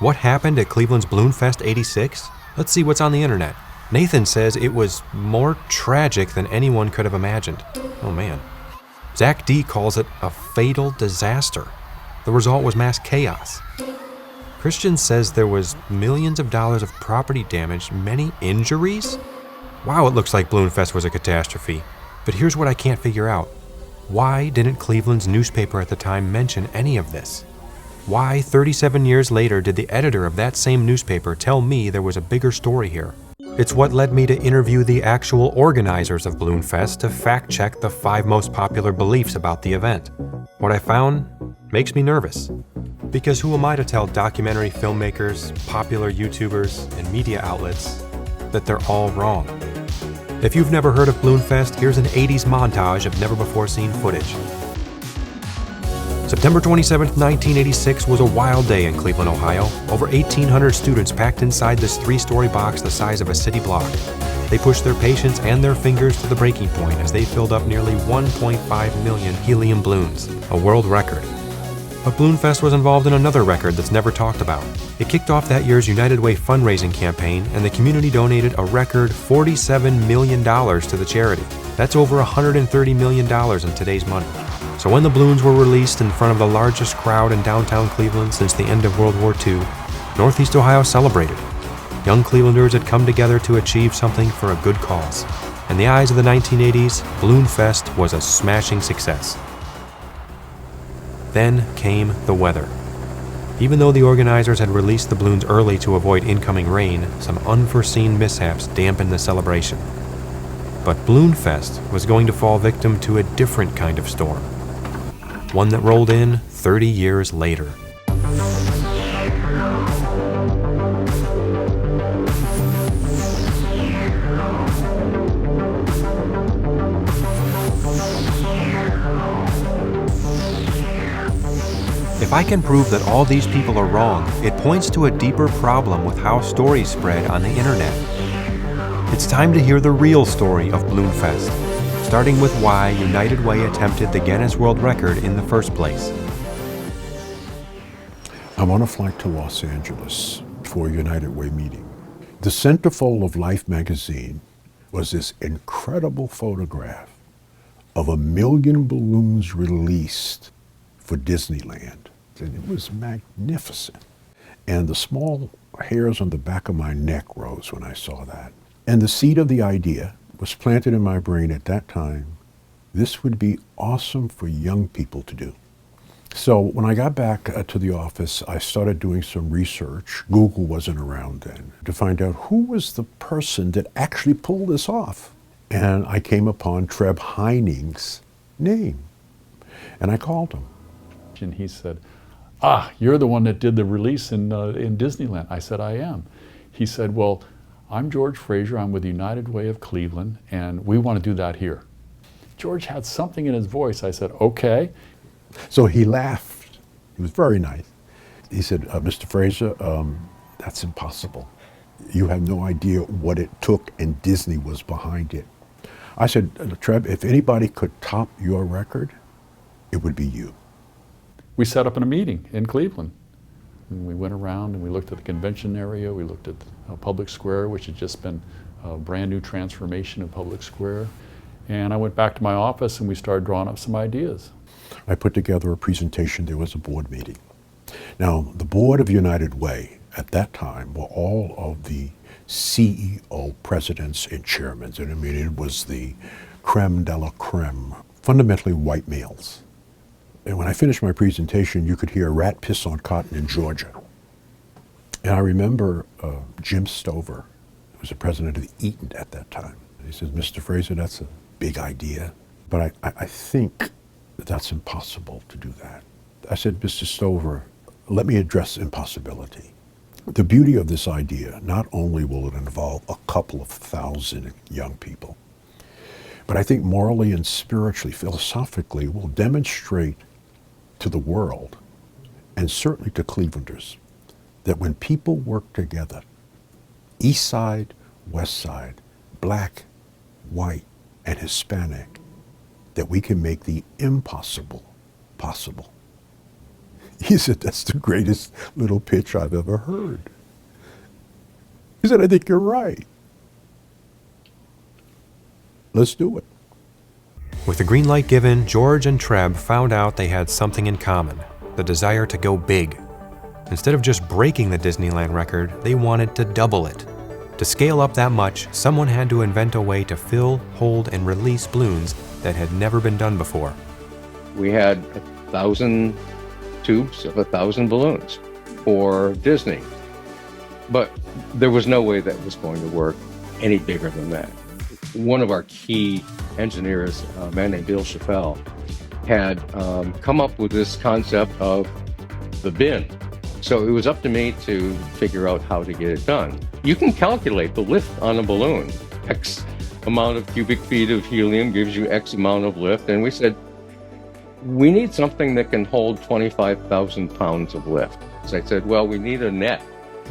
What happened at Cleveland's BalloonFest '86? Let's see what's on the internet. Nathan says it was more tragic than anyone could have imagined. Oh man. Zach D calls it a fatal disaster. The result was mass chaos. Christian says there was millions of dollars of property damage, many injuries? Wow, it looks like BalloonFest was a catastrophe. But here's what I can't figure out. Why didn't Cleveland's newspaper at the time mention any of this? Why, 37 years later, did the editor of that same newspaper tell me there was a bigger story here? It's what led me to interview the actual organizers of BalloonFest to fact-check the 5 most popular beliefs about the event. What I found makes me nervous. Because who am I to tell documentary filmmakers, popular YouTubers, and media outlets that they're all wrong? If you've never heard of BalloonFest, here's an 80s montage of never-before-seen footage. September 27, 1986 was a wild day in Cleveland, Ohio. Over 1,800 students packed inside this 3-story box the size of a city block. They pushed their patience and their fingers to the breaking point as they filled up nearly 1.5 million helium balloons, a world record. But BalloonFest was involved in another record that's never talked about. It kicked off that year's United Way fundraising campaign, and the community donated a record $47 million to the charity. That's over $130 million in today's money. So when the balloons were released in front of the largest crowd in downtown Cleveland since the end of World War II, Northeast Ohio celebrated. Young Clevelanders had come together to achieve something for a good cause. In the eyes of the 1980s, BalloonFest was a smashing success. Then came the weather. Even though the organizers had released the balloons early to avoid incoming rain, some unforeseen mishaps dampened the celebration. But BalloonFest was going to fall victim to a different kind of storm. One that rolled in 30 years later. If I can prove that all these people are wrong, it points to a deeper problem with how stories spread on the internet. It's time to hear the real story of BalloonFest, starting with why United Way attempted the Guinness World Record in the first place. I'm on a flight to Los Angeles for a United Way meeting. The centerfold of Life magazine was this incredible photograph of 1 million balloons released for Disneyland. And it was magnificent. And the small hairs on the back of my neck rose when I saw that. And the seed of the idea was planted in my brain at that time. This would be awesome for young people to do. So when I got back to the office, I started doing some research. Google wasn't around then, to find out who was the person that actually pulled this off. And I came upon Treb Heining's name. And I called him. And he said, you're the one that did the release in Disneyland. I said, I am. He said, well, I'm George Frazier, I'm with the United Way of Cleveland, and we want to do that here. George had something in his voice. I said, okay. So he laughed. He was very nice. He said, Mr. Frazier, that's impossible. You have no idea what it took, and Disney was behind it. I said, Treb, if anybody could top your record, it would be you. We set up in a meeting in Cleveland. And we went around and we looked at the convention area, we looked at Public Square, which had just been a brand new transformation of Public Square. And I went back to my office and we started drawing up some ideas. I put together a presentation. There was a board meeting. Now, the board of United Way at that time were all of the CEO presidents and chairmen. And I mean, it was the creme de la creme, fundamentally white males. And when I finished my presentation, you could hear a rat piss on cotton in Georgia. And I remember Jim Stover, who was the president of the Eaton at that time. He says, Mr. Frazier, that's a big idea, but I think that's impossible to do that. I said, Mr. Stover, let me address impossibility. The beauty of this idea, not only will it involve a couple of thousand young people, but I think morally and spiritually, philosophically, will demonstrate to the world, and certainly to Clevelanders, that when people work together, East Side, West Side, Black, White, and Hispanic, that we can make the impossible possible. He said, that's the greatest little pitch I've ever heard. He said, I think you're right. Let's do it. With the green light given, George and Treb found out they had something in common, the desire to go big. Instead of just breaking the Disneyland record, they wanted to double it. To scale up that much, someone had to invent a way to fill, hold, and release balloons that had never been done before. We had 1,000 tubes of 1,000 balloons for Disney. But there was no way that was going to work any bigger than that. One of our key engineers, a man named Bill Chappelle, had come up with this concept of the bin. So it was up to me to figure out how to get it done. You can calculate the lift on a balloon. X amount of cubic feet of helium gives you X amount of lift. And we said, we need something that can hold 25,000 pounds of lift. So I said, well, we need a net.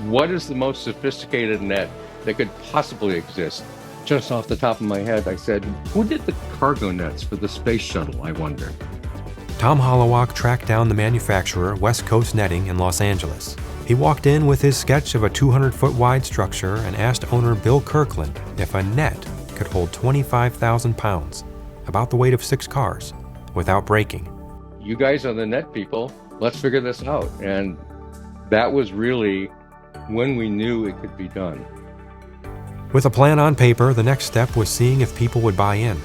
What is the most sophisticated net that could possibly exist? Just off the top of my head, I said, who did the cargo nets for the space shuttle, I wonder? Tom Hollowak tracked down the manufacturer, West Coast Netting, in Los Angeles. He walked in with his sketch of a 200-foot wide structure and asked owner Bill Kirkland if a net could hold 25,000 pounds, about the weight of 6 cars, without breaking. You guys are the net people. Let's figure this out. And that was really when we knew it could be done. With a plan on paper, the next step was seeing if people would buy in.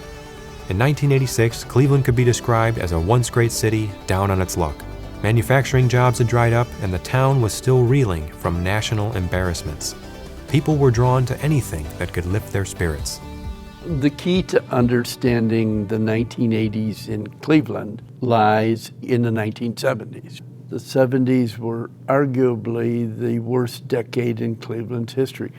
In 1986, Cleveland could be described as a once great city down on its luck. Manufacturing jobs had dried up, and the town was still reeling from national embarrassments. People were drawn to anything that could lift their spirits. The key to understanding the 1980s in Cleveland lies in the 1970s. The 70s were arguably the worst decade in Cleveland's history.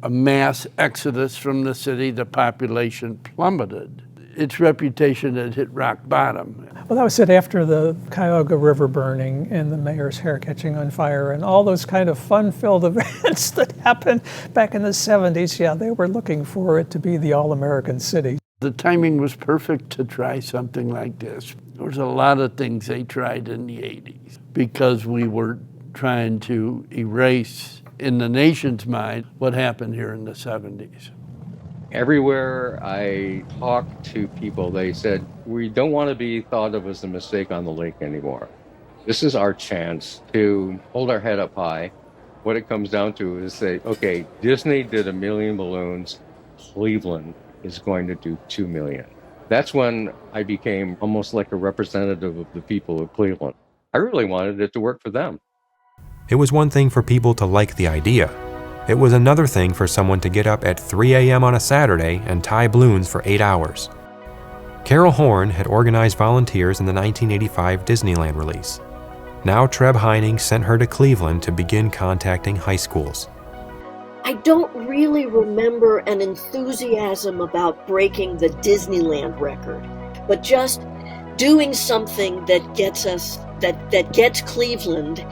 A mass exodus from the city, the population plummeted. Its reputation had hit rock bottom. Well, that was it after the Cuyahoga River burning and the mayor's hair catching on fire and all those kind of fun-filled events that happened back in the 70s. Yeah, they were looking for it to be the all-American city. The timing was perfect to try something like this. There was a lot of things they tried in the 80s because we were trying to erase in the nation's mind what happened here in the 70s. Everywhere I talked to people, they said, we don't want to be thought of as a mistake on the lake anymore. This is our chance to hold our head up high. What it comes down to is say, okay, Disney did 1 million balloons. Cleveland is going to do 2 million. That's when I became almost like a representative of the people of Cleveland. I really wanted it to work for them. It was one thing for people to like the idea. It was another thing for someone to get up at 3 a.m. on a Saturday and tie balloons for 8 hours. Carol Horn had organized volunteers in the 1985 Disneyland release. Now Treb Heining sent her to Cleveland to begin contacting high schools. I don't really remember an enthusiasm about breaking the Disneyland record, but just doing something that gets us, that gets Cleveland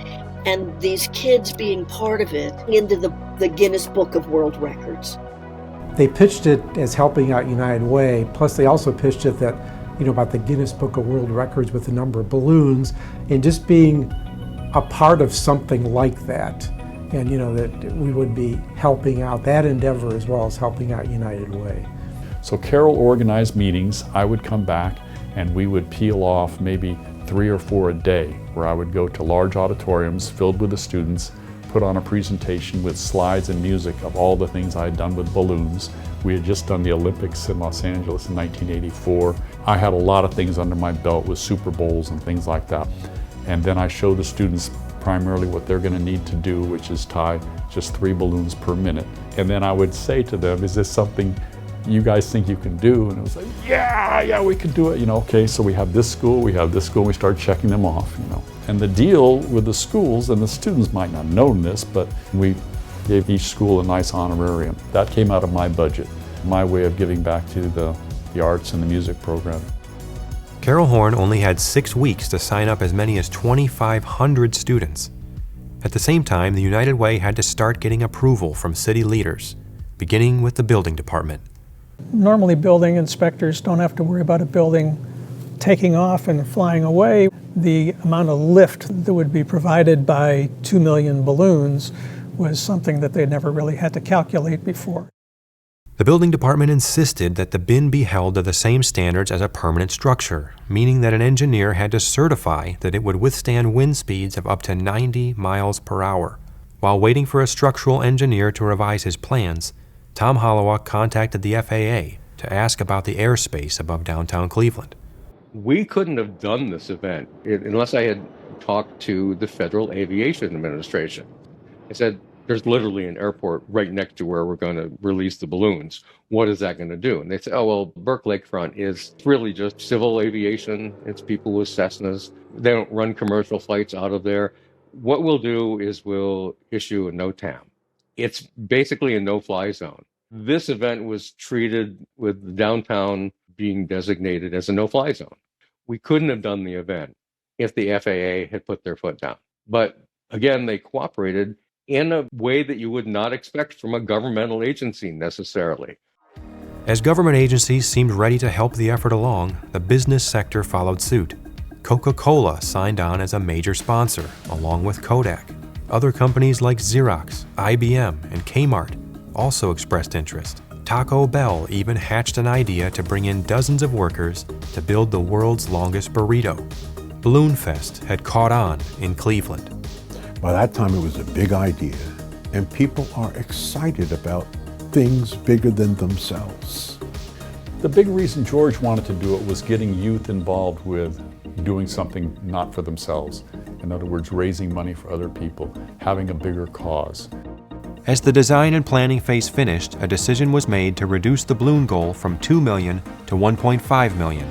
and these kids being part of it into the Guinness Book of World Records. They pitched it as helping out United Way, plus they also pitched it that, about the Guinness Book of World Records with the number of balloons, and just being a part of something like that. And that we would be helping out that endeavor as well as helping out United Way. So Carol organized meetings. I would come back and we would peel off maybe 3 or 4 a day, where I would go to large auditoriums filled with the students, put on a presentation with slides and music of all the things I had done with balloons. We had just done the Olympics in Los Angeles in 1984. I had a lot of things under my belt with Super Bowls and things like that. And then I showed the students primarily what they're going to need to do, which is tie just 3 balloons per minute. And then I would say to them, is this something you guys think you can do? And it was like, yeah, we can do it. Okay, so we have this school, and we start checking them off, And the deal with the schools, and the students might not have known this, but we gave each school a nice honorarium. That came out of my budget, my way of giving back to the arts and the music program. Carol Horn only had 6 weeks to sign up as many as 2,500 students. At the same time, the United Way had to start getting approval from city leaders, beginning with the building department. Normally building inspectors don't have to worry about a building taking off and flying away. the amount of lift that would be provided by 2 million balloons was something that they never really had to calculate before. The building department insisted that the bin be held to the same standards as a permanent structure, meaning that an engineer had to certify that it would withstand wind speeds of up to 90 miles per hour. While waiting for a structural engineer to revise his plans, Tom Hollowak contacted the FAA to ask about the airspace above downtown Cleveland. We couldn't have done this event unless I had talked to the Federal Aviation Administration. I said, there's literally an airport right next to where we're going to release the balloons. What is that going to do? And they said, oh, well, Burke Lakefront is really just civil aviation. It's people with Cessnas. They don't run commercial flights out of there. What we'll do is we'll issue a NOTAM. It's basically a no-fly zone. This event was treated with downtown being designated as a no-fly zone. We couldn't have done the event if the FAA had put their foot down. But again, they cooperated in a way that you would not expect from a governmental agency necessarily. As government agencies seemed ready to help the effort along, the business sector followed suit. Coca-Cola signed on as a major sponsor, along with Kodak. Other companies like Xerox, IBM, and Kmart also expressed interest. Taco Bell even hatched an idea to bring in dozens of workers to build the world's longest burrito. BalloonFest had caught on in Cleveland. By that time, it was a big idea, and people are excited about things bigger than themselves. The big reason George wanted to do it was getting youth involved with doing something not for themselves. In other words, raising money for other people, having a bigger cause. As the design and planning phase finished, a decision was made to reduce the balloon goal from 2 million to 1.5 million.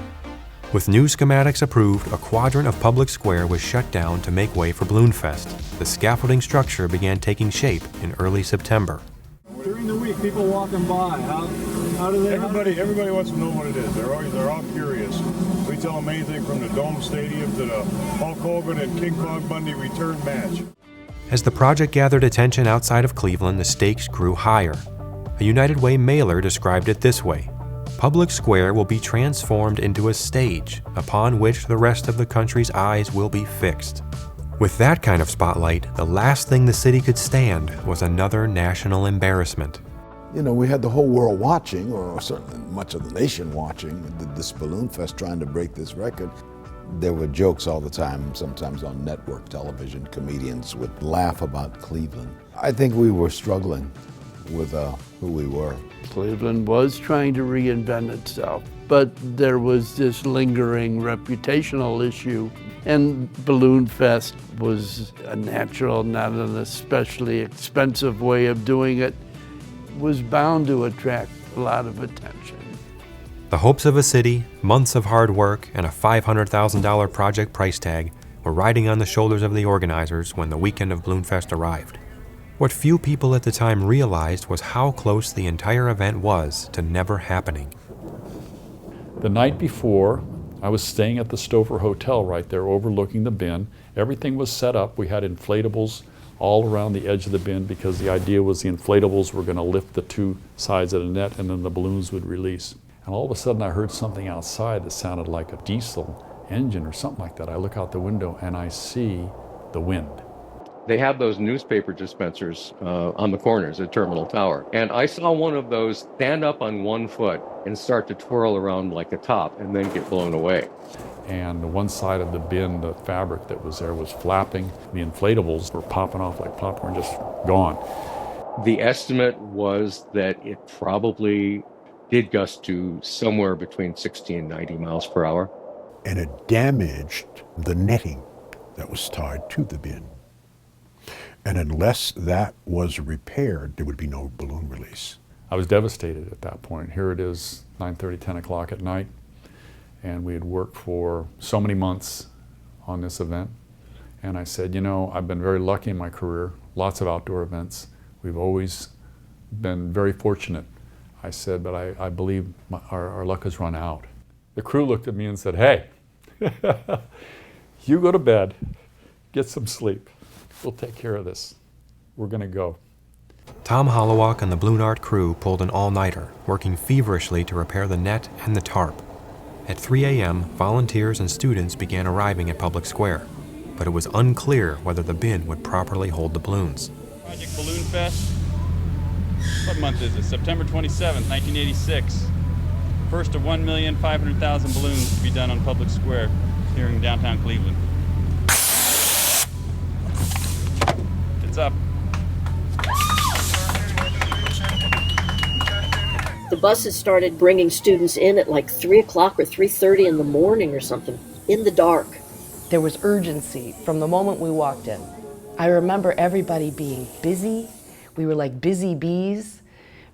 With new schematics approved, a quadrant of public square was shut down to make way for BalloonFest. The scaffolding structure began taking shape in early September. During the week, people walking by, how do they... Everybody wants to know what it is. They're all curious. We tell them anything from the Dome Stadium to the Hulk Hogan and King Kong Bundy return match. As the project gathered attention outside of Cleveland, the stakes grew higher. A United Way mailer described it this way: Public Square will be transformed into a stage upon which the rest of the country's eyes will be fixed. With that kind of spotlight, the last thing the city could stand was another national embarrassment. You know, we had the whole world watching, or certainly much of the nation watching, this BalloonFest trying to break this record. There were jokes all the time, sometimes on network television. Comedians would laugh about Cleveland. I think we were struggling with who we were. Cleveland was trying to reinvent itself, but there was this lingering reputational issue, and BalloonFest was a natural, not an especially expensive way of doing it, was bound to attract a lot of attention. The hopes of a city, months of hard work, and a $500,000 project price tag were riding on the shoulders of the organizers when the weekend of BalloonFest arrived. What few people at the time realized was how close the entire event was to never happening. The night before, I was staying at the Stover Hotel right there overlooking the bin. Everything was set up. We had inflatables all around the edge of the bin because the idea was the inflatables were going to lift the two sides of the net and then the balloons would release. And all of a sudden I heard something outside that sounded like a diesel engine or something like that. I look out the window and I see the wind. They have those newspaper dispensers on the corners at Terminal Tower. And I saw one of those stand up on one foot and start to twirl around like a top and then get blown away. And one side of the bin, the fabric that was there was flapping. The inflatables were popping off like popcorn, just gone. The estimate was that it probably did gust to somewhere between 60 and 90 miles per hour. And it damaged the netting that was tied to the bin. And unless that was repaired, there would be no balloon release. I was devastated at that point. Here it is, 9:30, 10 o'clock at night, and we had worked for so many months on this event. And I said, you know, I've been very lucky in my career, lots of outdoor events. We've always been very fortunate. I said, but I believe our luck has run out. The crew looked at me and said, hey, you go to bed, get some sleep. We'll take care of this. We're going to go. Tom Hollowak and the Balloon Art crew pulled an all-nighter, working feverishly to repair the net and the tarp. At 3 a.m., volunteers and students began arriving at Public Square, but it was unclear whether the bin would properly hold the balloons. Project BalloonFest. What month is it? September 27th, 1986. First of 1,500,000 balloons to be done on Public Square here in downtown Cleveland. It's up. The buses started bringing students in at like 3 o'clock or 3:30 in the morning or something, in the dark. There was urgency from the moment we walked in. I remember everybody being busy. We were like busy bees,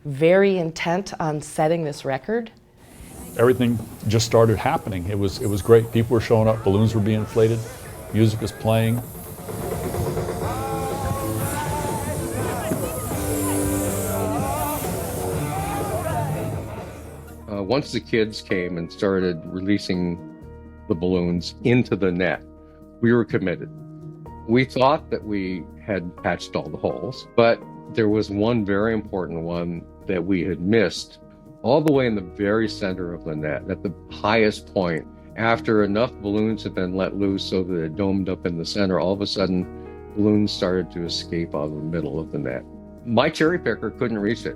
very intent on setting this record. Everything just started happening. It was great. People were showing up, balloons were being inflated, music was playing. Once the kids came and started releasing the balloons into the net, we were committed. We thought that we had patched all the holes, but there was one very important one that we had missed all the way in the very center of the net, at the highest point. After enough balloons had been let loose so that it domed up in the center, all of a sudden, balloons started to escape out of the middle of the net. My cherry picker couldn't reach it.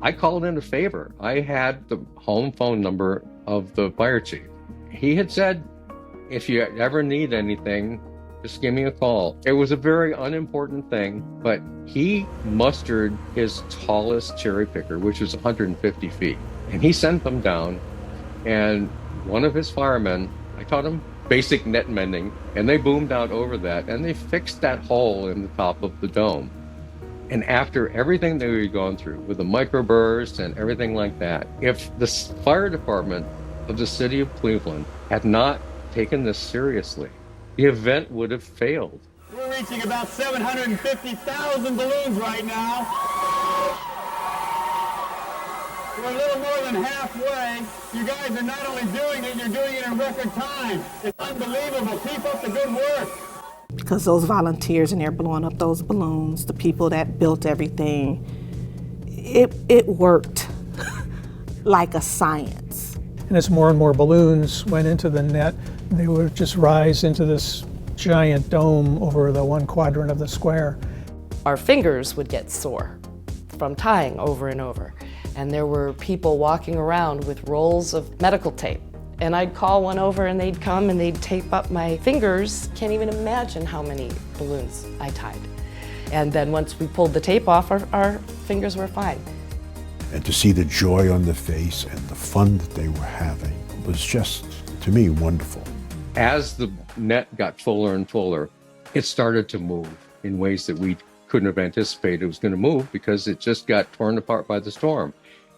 I called in a favor. I had the home phone number of the fire chief. He had said, if you ever need anything, just give me a call. It was a very unimportant thing, but he mustered his tallest cherry picker, which was 150 feet. And he sent them down, and one of his firemen, I taught him basic net mending, and they boomed out over that, and they fixed that hole in the top of the dome. And after everything that we had gone through with the microburst and everything like that, if the fire department of the city of Cleveland had not taken this seriously, the event would have failed. We're reaching about 750,000 balloons right now. We're a little more than halfway. You guys are not only doing it, you're doing it in record time. It's unbelievable. Keep up the good work. Because those volunteers, and they're blowing up those balloons, the people that built everything, it worked like a science. And as more and more balloons went into the net, they would just rise into this giant dome over the one quadrant of the square. Our fingers would get sore from tying over and over. And there were people walking around with rolls of medical tape. And I'd call one over and they'd come and they'd tape up my fingers. Can't even imagine how many balloons I tied. And then once we pulled the tape off, our fingers were fine. And to see the joy on the face and the fun that they were having was just, to me, wonderful. As the net got fuller and fuller, it started to move in ways that we couldn't have anticipated it was going to move because it just got torn apart by the storm.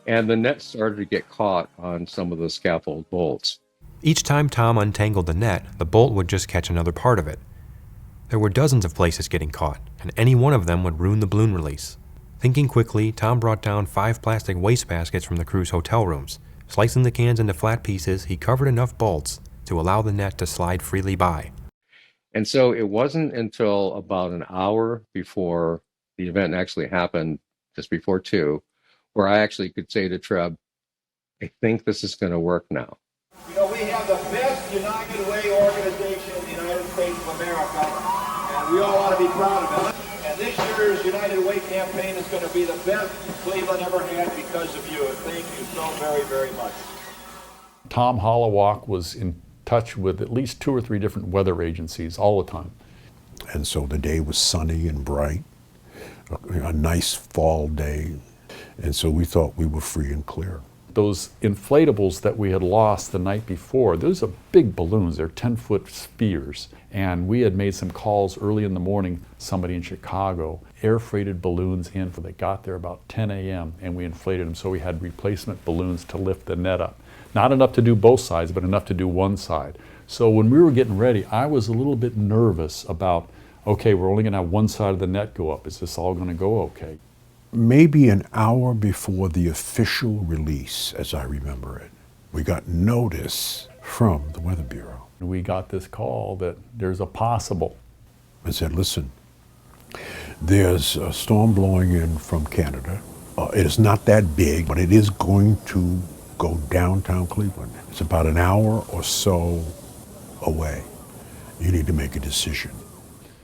And the net started to get caught on some of the scaffold bolts. Each time Tom untangled the net, the bolt would just catch another part of it. There were dozens of places getting caught, and any one of them would ruin the balloon release. Thinking quickly, Tom brought down 5 plastic wastebaskets from the crew's hotel rooms. Slicing the cans into flat pieces, he covered enough bolts to allow the net to slide freely by. And so it wasn't until about an hour before the event actually happened, just before 2, where I actually could say to Treb, I think this is going to work now. You know, we have the best United Way organization in the United States of America, and we all ought to be proud of it. And this year's United Way campaign is going to be the best Cleveland ever had because of you. And thank you so very, very much. Tom Hollowalk was in touch with at least 2 or 3 different weather agencies all the time. And so the day was sunny and bright, a nice fall day. And so we thought we were free and clear. Those inflatables that we had lost the night before, those are big balloons, they're 10-foot spheres. And we had made some calls early in the morning, somebody in Chicago, air freighted balloons in, they got there about 10 a.m. and we inflated them, so we had replacement balloons to lift the net up. Not enough to do both sides, but enough to do one side. So when we were getting ready, I was a little bit nervous about, okay, we're only gonna have one side of the net go up. Is this all gonna go okay? Maybe an hour before the official release, as I remember it, we got notice from the Weather Bureau. We got this call that there's a possible. I said, listen, there's a storm blowing in from Canada. It is not that big, but it is going to go downtown Cleveland. It's about an hour or so away. You need to make a decision.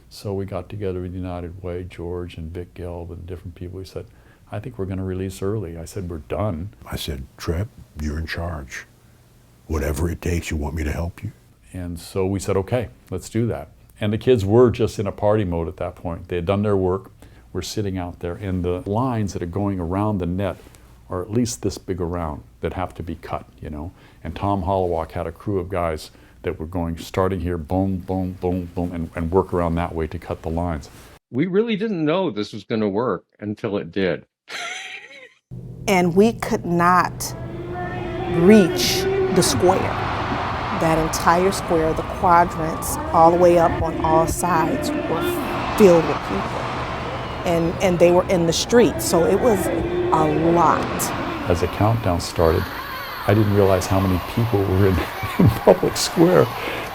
So we got together with United Way, George and Vic Gelb and different people. We said, I think we're going to release early. I said, we're done. I said, Trev, you're in charge. Whatever it takes, you want me to help you? And so we said, okay, let's do that. And the kids were just in a party mode at that point. They had done their work. We're sitting out there, and the lines that are going around the net are at least this big around that have to be cut, you know. And Tom Hollowalk had a crew of guys that were going, starting here, boom, boom, boom, boom, and work around that way to cut the lines. We really didn't know this was going to work until it did. And we could not reach the square. That entire square, the quadrants, all the way up on all sides were filled with people. And they were in the street, so it was a lot. As the countdown started, I didn't realize how many people were in public square.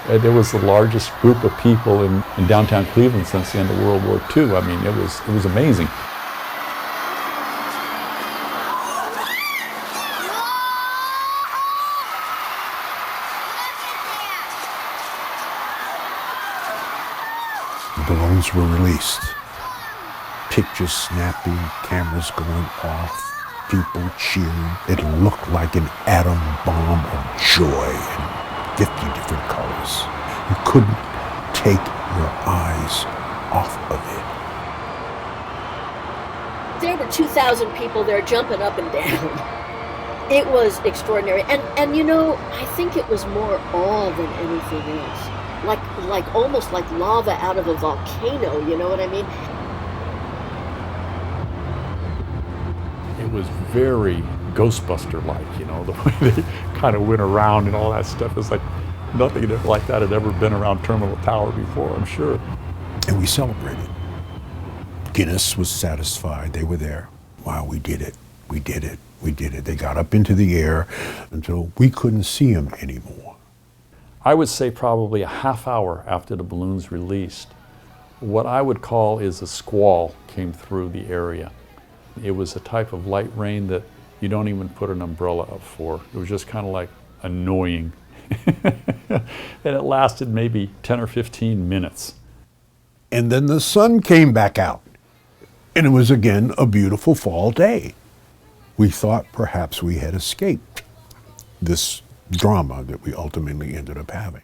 There was the largest group of people in downtown Cleveland since the end of World War II. I mean, it was amazing. The balloons were released. Pictures snapping, cameras going off, people cheering. It looked like an atom bomb of joy in 50 different colors. You couldn't take your eyes off of it. There were 2,000 people there jumping up and down. It was extraordinary. And you know, I think it was more awe than anything else. Like almost like lava out of a volcano, you know what I mean? It was very Ghostbuster-like, you know, the way they kind of went around and all that stuff. It's like nothing like that had ever been around Terminal Tower before, I'm sure. And we celebrated. Guinness was satisfied. They were there. Wow, we did it. We did it. We did it. They got up into the air until we couldn't see them anymore. I would say probably a half hour after the balloons released, what I would call is a squall came through the area. It was a type of light rain that you don't even put an umbrella up for. It was just kind of like annoying. And it lasted maybe 10 or 15 minutes. And then the sun came back out, and it was again a beautiful fall day. We thought perhaps we had escaped this drama that we ultimately ended up having.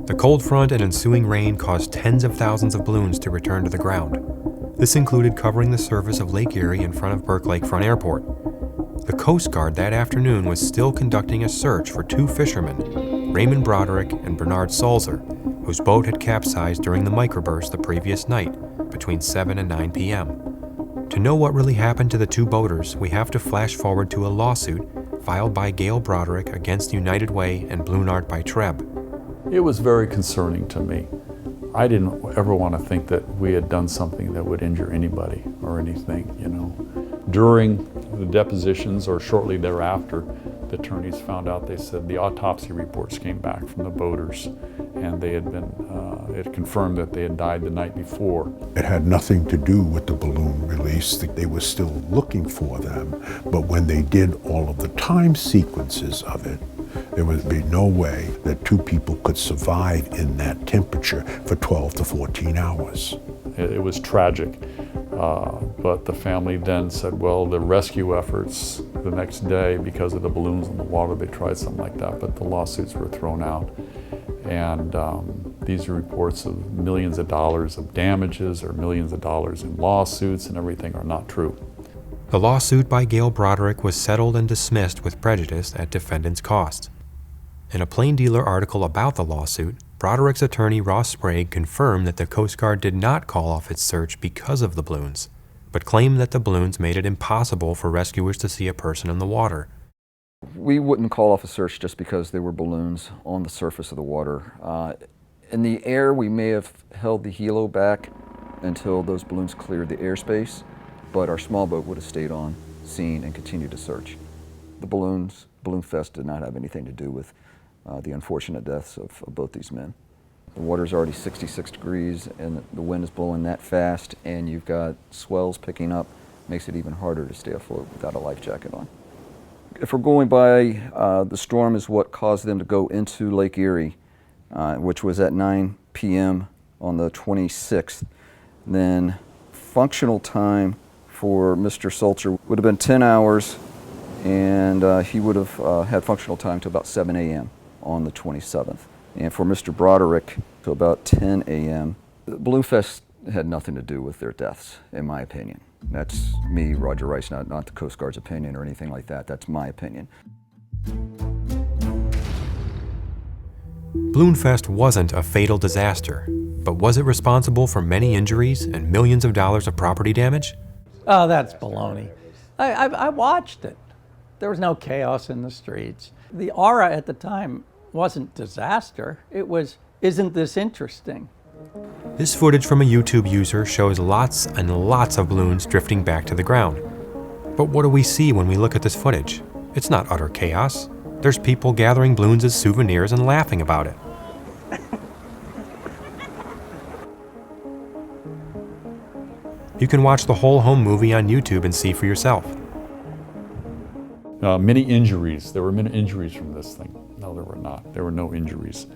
The cold front and ensuing rain caused tens of thousands of balloons to return to the ground. This included covering the surface of Lake Erie in front of Burke Lakefront Airport. The Coast Guard that afternoon was still conducting a search for two fishermen, Raymond Broderick and Bernard Sulzer, whose boat had capsized during the microburst the previous night, between 7 and 9 p.m. To know what really happened to the two boaters, we have to flash forward to a lawsuit filed by Gail Broderick against United Way and Balloon Art by Treb. It was very concerning to me. I didn't ever want to think that we had done something that would injure anybody or anything, you know. During the depositions or shortly thereafter, the attorneys found out, they said the autopsy reports came back from the boaters and they had been, it confirmed that they had died the night before. It had nothing to do with the balloon release. They were still looking for them, but when they did all of the time sequences of it, there would be no way that two people could survive in that temperature for 12 to 14 hours. It was tragic, but the family then said, well, the rescue efforts the next day, because of the balloons in the water, they tried something like that, but the lawsuits were thrown out. And these are reports of millions of dollars of damages or millions of dollars in lawsuits and everything are not true. The lawsuit by Gail Broderick was settled and dismissed with prejudice at defendant's cost. In a Plain Dealer article about the lawsuit, Broderick's attorney Ross Sprague confirmed that the Coast Guard did not call off its search because of the balloons, but claimed that the balloons made it impossible for rescuers to see a person in the water. We wouldn't call off a search just because there were balloons on the surface of the water. In the air, we may have held the helo back until those balloons cleared the airspace, but our small boat would have stayed on scene and continued to search. The BalloonFest did not have anything to do with the unfortunate deaths of both these men. The water's already 66 degrees and the wind is blowing that fast, and you've got swells picking up. Makes it even harder to stay afloat without a life jacket on. If we're going by the storm is what caused them to go into Lake Erie, which was at 9 p.m. on the 26th, then functional time for Mr. Sulzer would have been 10 hours, and he would have had functional time to about 7 a.m. on the 27th. And for Mr. Broderick, to about 10 a.m. BalloonFest had nothing to do with their deaths, in my opinion. That's me, Roger Rice, not the Coast Guard's opinion or anything like that. That's my opinion. BalloonFest wasn't a fatal disaster, but was it responsible for many injuries and millions of dollars of property damage? Oh, that's baloney. I watched it. There was no chaos in the streets. The aura at the time wasn't disaster. It was, isn't this interesting? This footage from a YouTube user shows lots and lots of balloons drifting back to the ground. But what do we see when we look at this footage? It's not utter chaos. There's people gathering balloons as souvenirs and laughing about it. You can watch the whole home movie on YouTube and see for yourself. Many injuries. There were many injuries from this thing. No, there were not. There were no injuries.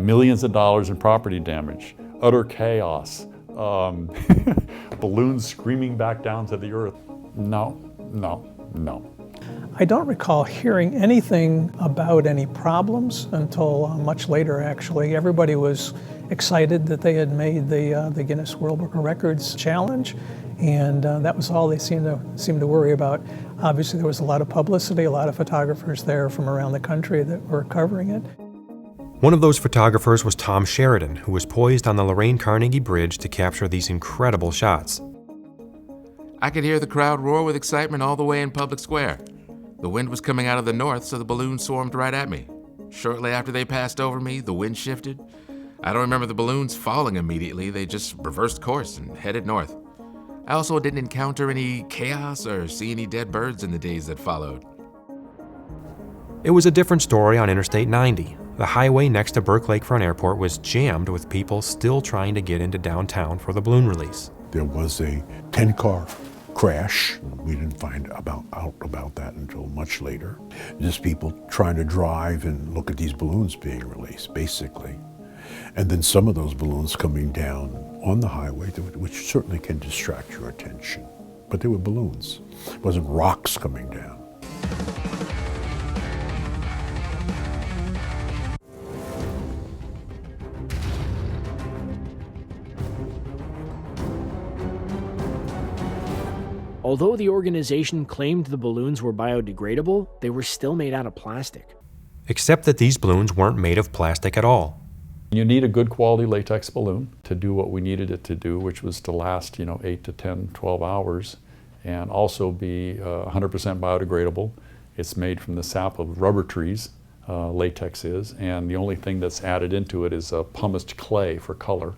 Millions of dollars in property damage, utter chaos, balloons screaming back down to the earth. No, no, no. I don't recall hearing anything about any problems until much later, actually. Everybody was excited that they had made the Guinness World Records challenge, and that was all they seemed to worry about. Obviously, there was a lot of publicity, a lot of photographers there from around the country that were covering it. One of those photographers was Tom Sheridan, who was poised on the Lorraine Carnegie Bridge to capture these incredible shots. I could hear the crowd roar with excitement all the way in Public Square. The wind was coming out of the north, so the balloons swarmed right at me. Shortly after they passed over me, the wind shifted. I don't remember the balloons falling immediately. They just reversed course and headed north. I also didn't encounter any chaos or see any dead birds in the days that followed. It was a different story on Interstate 90. The highway next to Burke Lakefront Airport was jammed with people still trying to get into downtown for the balloon release. There was a 10-car crash. We didn't find out about that until much later. Just people trying to drive and look at these balloons being released, basically. And then some of those balloons coming down on the highway, which certainly can distract your attention. But they were balloons. It wasn't rocks coming down. Although the organization claimed the balloons were biodegradable, they were still made out of plastic. Except that these balloons weren't made of plastic at all. You need a good quality latex balloon to do what we needed it to do, which was to last, 8 to 10, 12 hours, and also be 100% biodegradable. It's made from the sap of rubber trees, latex is, and the only thing that's added into it is a pumice clay for color,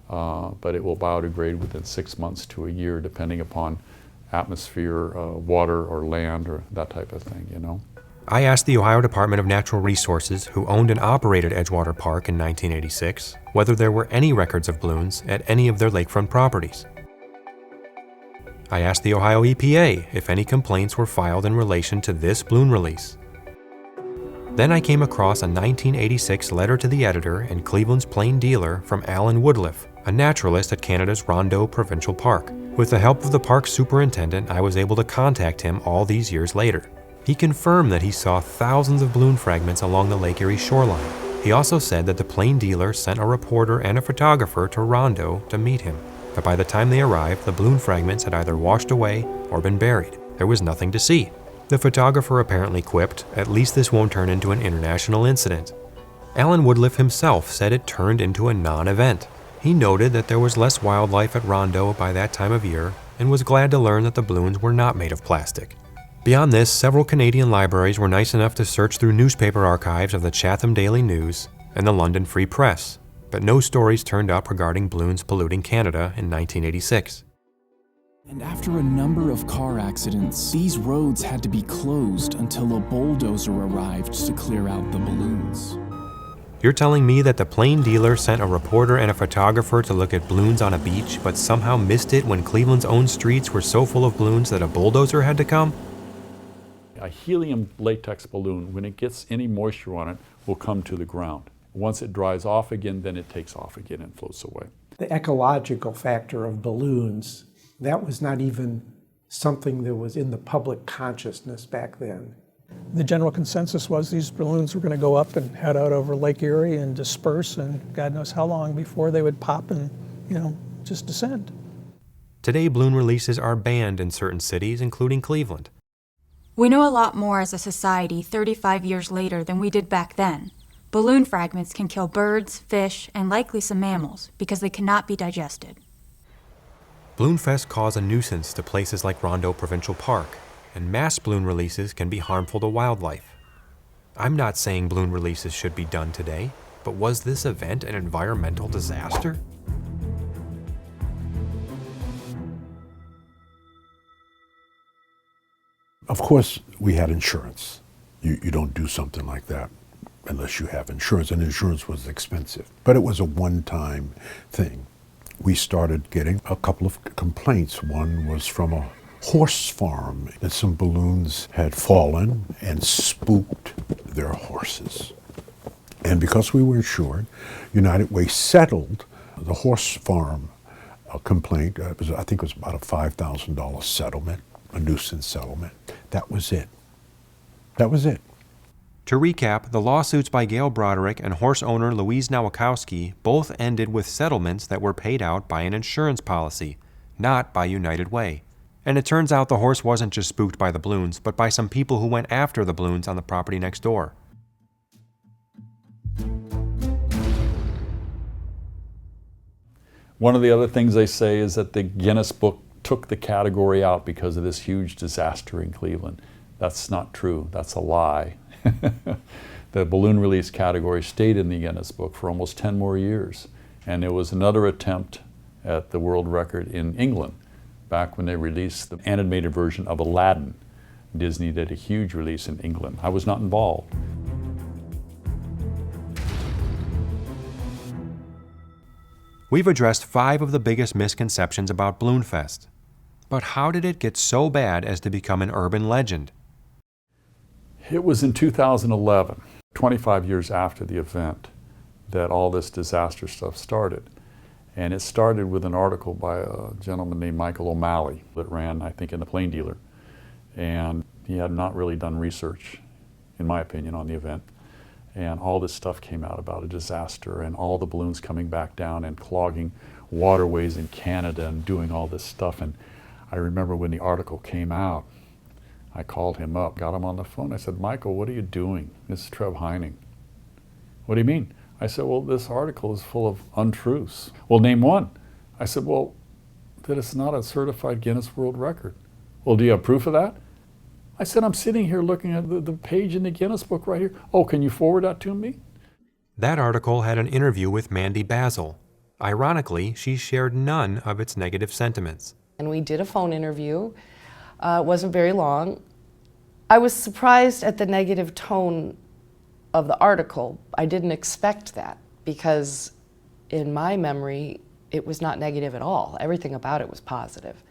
but it will biodegrade within 6 months to a year, depending upon atmosphere, water or land or that type of thing, I asked the Ohio Department of Natural Resources, who owned and operated Edgewater Park in 1986, whether there were any records of balloons at any of their lakefront properties. I asked the Ohio EPA if any complaints were filed in relation to this balloon release. Then I came across a 1986 letter to the editor and Cleveland's plain dealer from Alan Woodliff, a naturalist at Canada's Rondeau Provincial Park. With the help of the park superintendent, I was able to contact him all these years later. He confirmed that he saw thousands of balloon fragments along the Lake Erie shoreline. He also said that the plain dealer sent a reporter and a photographer to Rondeau to meet him, but by the time they arrived, the balloon fragments had either washed away or been buried. There was nothing to see. The photographer apparently quipped, "At least this won't turn into an international incident." Alan Woodliff himself said it turned into a non-event. He noted that there was less wildlife at Rondeau by that time of year and was glad to learn that the balloons were not made of plastic. Beyond this, several Canadian libraries were nice enough to search through newspaper archives of the Chatham Daily News and the London Free Press, but no stories turned up regarding balloons polluting Canada in 1986. And after a number of car accidents, these roads had to be closed until a bulldozer arrived to clear out the balloons. You're telling me that the plane dealer sent a reporter and a photographer to look at balloons on a beach, but somehow missed it when Cleveland's own streets were so full of balloons that a bulldozer had to come? A helium latex balloon, when it gets any moisture on it, will come to the ground. Once it dries off again, then it takes off again and floats away. The ecological factor of balloons, that was not even something that was in the public consciousness back then. The general consensus was these balloons were going to go up and head out over Lake Erie and disperse, and God knows how long before they would pop and, just descend. Today, balloon releases are banned in certain cities, including Cleveland. We know a lot more as a society 35 years later than we did back then. Balloon fragments can kill birds, fish, and likely some mammals because they cannot be digested. BalloonFest cause a nuisance to places like Rondo Provincial Park, and mass balloon releases can be harmful to wildlife. I'm not saying balloon releases should be done today, but was this event an environmental disaster? Of course, we had insurance. You don't do something like that unless you have insurance, and insurance was expensive. But it was a one-time thing. We started getting a couple of complaints. One was from a horse farm, that some balloons had fallen and spooked their horses. And because we were insured, United Way settled the horse farm complaint. I think it was about a $5,000 settlement, a nuisance settlement. That was it. That was it. To recap, the lawsuits by Gail Broderick and horse owner Louise Nowakowski both ended with settlements that were paid out by an insurance policy, not by United Way. And it turns out the horse wasn't just spooked by the balloons, but by some people who went after the balloons on the property next door. One of the other things they say is that the Guinness book took the category out because of this huge disaster in Cleveland. That's not true. That's a lie. The balloon release category stayed in the Guinness book for almost 10 more years. And there was another attempt at the world record in England back when they released the animated version of Aladdin. Disney did a huge release in England. I was not involved. We've addressed 5 of the biggest misconceptions about BalloonFest. But how did it get so bad as to become an urban legend? It was in 2011, 25 years after the event, that all this disaster stuff started. And it started with an article by a gentleman named Michael O'Malley that ran, I think, in the Plain Dealer. And he had not really done research, in my opinion, on the event. And all this stuff came out about a disaster and all the balloons coming back down and clogging waterways in Canada and doing all this stuff. And I remember when the article came out, I called him up, got him on the phone. I said, Michael, what are you doing? This is Trev Heining. What do you mean? I said, well, this article is full of untruths. Well, name one. I said, well, that it's not a certified Guinness World Record. Well, do you have proof of that? I said, I'm sitting here looking at the page in the Guinness book right here. Oh, can you forward that to me? That article had an interview with Mandy Basil. Ironically, she shared none of its negative sentiments. And we did a phone interview. It wasn't very long. I was surprised at the negative tone of the article. I didn't expect that because in my memory, it was not negative at all. Everything about it was positive.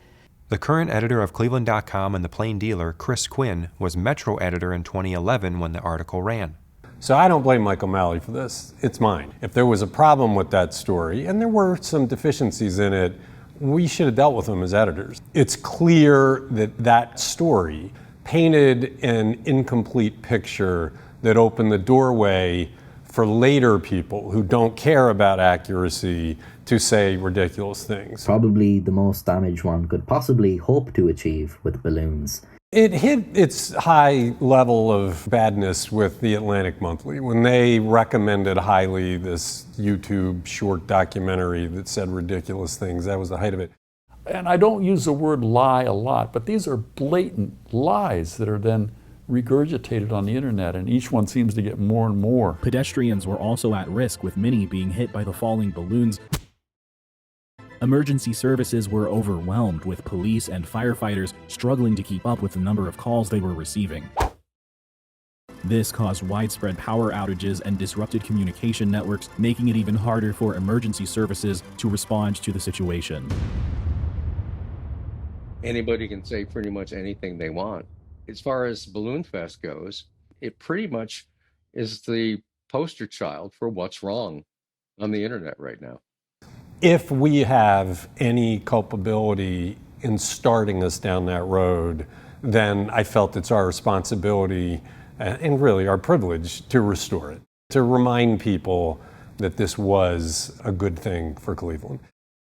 The current editor of cleveland.com and the Plain Dealer, Chris Quinn, was Metro editor in 2011 when the article ran. So I don't blame Michael O'Malley for this. It's mine. If there was a problem with that story, and there were some deficiencies in it, we should have dealt with them as editors. It's clear that that story painted an incomplete picture that opened the doorway for later people who don't care about accuracy to say ridiculous things. Probably the most damage one could possibly hope to achieve with balloons. It hit its high level of badness with the Atlantic Monthly when they recommended highly this YouTube short documentary that said ridiculous things. That was the height of it. And I don't use the word lie a lot, but these are blatant lies that are then regurgitated on the internet, and each one seems to get more and more. Pedestrians were also at risk, with many being hit by the falling balloons. Emergency services were overwhelmed, with police and firefighters struggling to keep up with the number of calls they were receiving. This caused widespread power outages and disrupted communication networks, making it even harder for emergency services to respond to the situation. Anybody can say pretty much anything they want. As far as BalloonFest goes, it pretty much is the poster child for what's wrong on the internet right now. If we have any culpability in starting us down that road, then I felt it's our responsibility and really our privilege to restore it, to remind people that this was a good thing for Cleveland.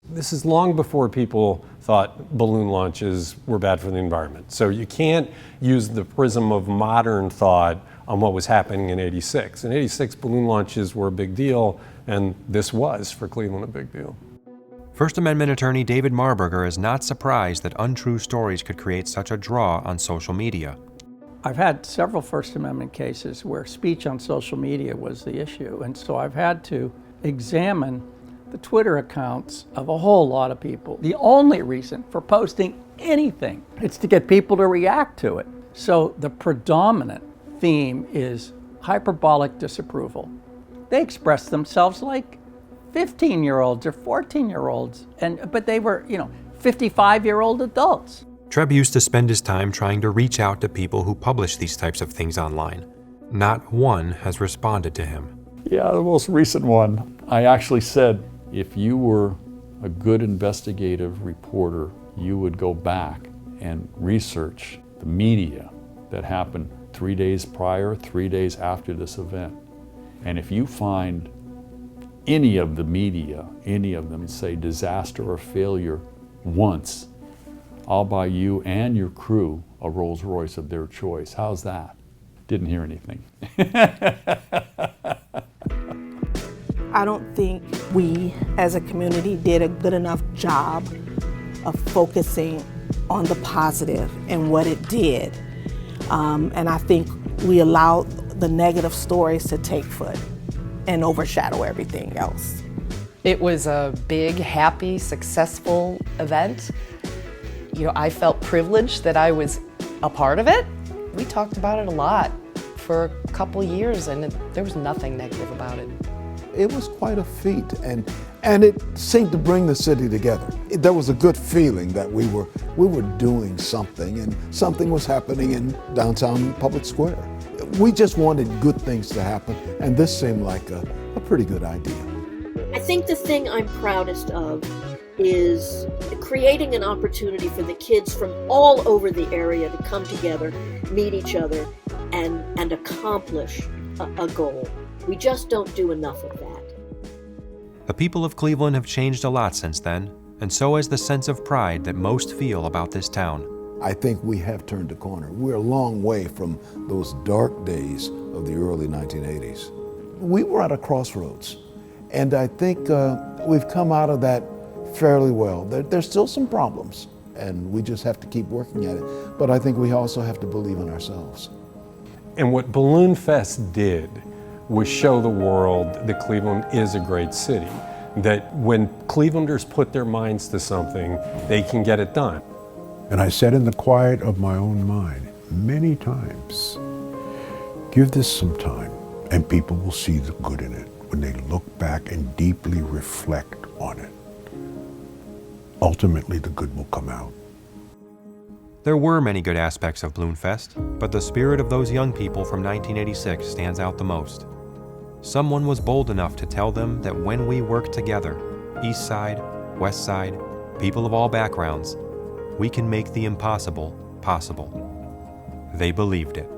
This is long before people thought balloon launches were bad for the environment. So you can't use the prism of modern thought on what was happening in '86. In '86, balloon launches were a big deal, and this was, for Cleveland, a big deal. First Amendment attorney David Marburger is not surprised that untrue stories could create such a draw on social media. I've had several First Amendment cases where speech on social media was the issue, and so I've had to examine the Twitter accounts of a whole lot of people. The only reason for posting anything is to get people to react to it. So the predominant theme is hyperbolic disapproval. They express themselves like 15-year-olds or 14-year-olds, but they were, 55-year-old adults. Treb used to spend his time trying to reach out to people who publish these types of things online. Not one has responded to him. Yeah, the most recent one, I actually said, if you were a good investigative reporter, you would go back and research the media that happened 3 days prior, 3 days after this event. And if you find any of the media, any of them say disaster or failure once, I'll buy you and your crew a Rolls Royce of their choice. How's that? Didn't hear anything. I don't think we as a community did a good enough job of focusing on the positive and what it did. And I think we allowed the negative stories to take foot and overshadow everything else. It was a big, happy, successful event. I felt privileged that I was a part of it. We talked about it a lot for a couple years, and there was nothing negative about it. It was quite a feat, and it seemed to bring the city together. There was a good feeling that we were doing something, and something was happening in downtown Public Square. We just wanted good things to happen, and this seemed like a pretty good idea. I think the thing I'm proudest of is creating an opportunity for the kids from all over the area to come together, meet each other, and accomplish a goal. We just don't do enough of that. The people of Cleveland have changed a lot since then, and so has the sense of pride that most feel about this town. I think we have turned a corner. We're a long way from those dark days of the early 1980s. We were at a crossroads, and I think we've come out of that fairly well. There's still some problems, and we just have to keep working at it. But I think we also have to believe in ourselves. And what BalloonFest did was show the world that Cleveland is a great city, that when Clevelanders put their minds to something, they can get it done. And I said in the quiet of my own mind many times, give this some time and people will see the good in it when they look back and deeply reflect on it. Ultimately, the good will come out. There were many good aspects of BalloonFest, but the spirit of those young people from 1986 stands out the most. Someone was bold enough to tell them that when we work together, East Side, West Side, people of all backgrounds, we can make the impossible possible. They believed it.